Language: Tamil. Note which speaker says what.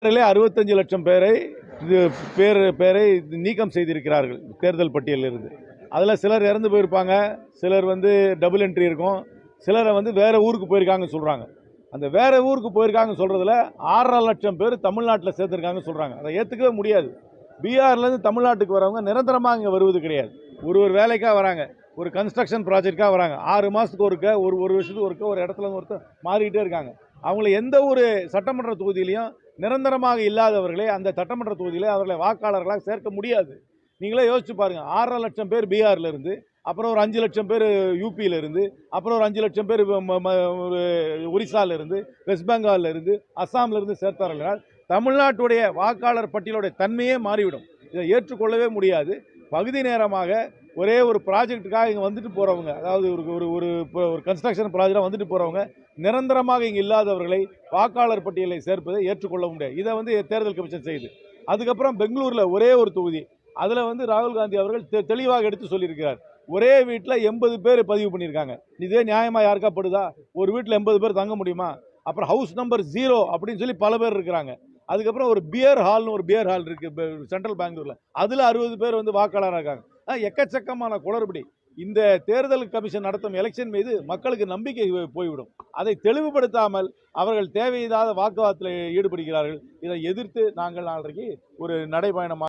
Speaker 1: 65 லட்சம் பேரை பேரை நீக்கம் செய்திருக்கிறார்கள் தேர்தல் பட்டியலில் இருந்து. அதில் சிலர் இறந்து போயிருப்பாங்க, சிலர் டபுள் என்ட்ரி இருக்கும், சிலரை வேற ஊருக்கு போயிருக்காங்கன்னு சொல்றாங்க. அந்த வேற ஊருக்கு போயிருக்காங்க சொல்றதுல 6.5 லட்சம் பேர் தமிழ்நாட்டில் சேர்த்திருக்காங்க சொல்றாங்க. அதை ஏற்றுக்கவே முடியாது. பீகார்லேருந்து தமிழ்நாட்டுக்கு வரவங்க நிரந்தரமாக இங்கே வருவது கிடையாது. ஒரு வேலைக்காக வராங்க, ஒரு கன்ஸ்ட்ரக்ஷன் ப்ராஜெக்டாக வராங்க. 6 மாதத்துக்கு ஒருக்க, ஒரு வருஷத்துக்கு ஒருக்க ஒரு இடத்துல ஒருத்தர் மாறிக்கிட்டே இருக்காங்க. அவங்களை எந்த ஒரு சட்டமன்ற தொகுதியிலையும் நிரந்தரமாக இல்லாதவர்களை அந்த சட்டமன்ற தொகுதியில் அவர்களை வாக்காளர்களாக சேர்க்க முடியாது. நீங்களே யோசிச்சு பாருங்க. 6.5 லட்சம் பேர் பீகார்ல இருந்து, அப்புறம் ஒரு 5 லட்சம் பேர் யூபியில இருந்து, அப்புறம் ஒரு 5 லட்சம் பேர் ஒரிசால இருந்து, வெஸ்ட் பெங்கால்ல இருந்து, அஸ்ஸாம்ல இருந்து சேர்த்தார்கள். தமிழ்நாட்டுடைய வாக்காளர் பட்டியலுடைய தன்மையே மாறிவிடும். இதை ஏற்றுக்கொள்ளவே முடியாது. பகுதி நேரமாக ஒரே ஒரு ப்ராஜெக்டுக்காக இங்கே வந்துட்டு போகிறவங்க, அதாவது ஒரு கன்ஸ்ட்ரக்ஷன் ப்ராஜெக்டாக வந்துட்டு போகிறவங்க நிரந்தரமாக இங்கே இல்லாதவர்களை வாக்காளர் பட்டியலை சேர்ப்பதை ஏற்றுக்கொள்ள முடியாது. இதை தேர்தல் கமிஷன் செய்யுது. அதுக்கப்புறம் பெங்களூரில் ஒரே ஒரு தொகுதி, அதில் ராகுல் காந்தி அவர்கள் தெளிவாக எடுத்து சொல்லியிருக்கிறார். ஒரே வீட்டில் 80 பேர் பதிவு பண்ணியிருக்காங்க. இதே நியாயமாக யாருக்காப்படுதா? ஒரு வீட்டில் 80 பேர் தங்க முடியுமா? அப்புறம் ஹவுஸ் நம்பர் 0 அப்படின்னு சொல்லி பல பேர் இருக்கிறாங்க. அதுக்கப்புறம் ஒரு பியர் ஹால் இருக்கு சென்ட்ரல் பெங்களூர்ல, அதுல 60 பேர் வாக்காளராக இருக்காங்க. எக்கச்சக்கமான குளறுபடி. இந்த தேர்தல் கமிஷன் நடத்தும் எலெக்ஷன் மீது மக்களுக்கு நம்பிக்கை போய்விடும். அதை தெளிவுபடுத்தாமல் அவர்கள் தேவையில்லாத வாக்குவாதத்தில் ஈடுபடுகிறார்கள். இதை எதிர்த்து நாங்கள் நாளைக்கு ஒரு நடைபயணமாக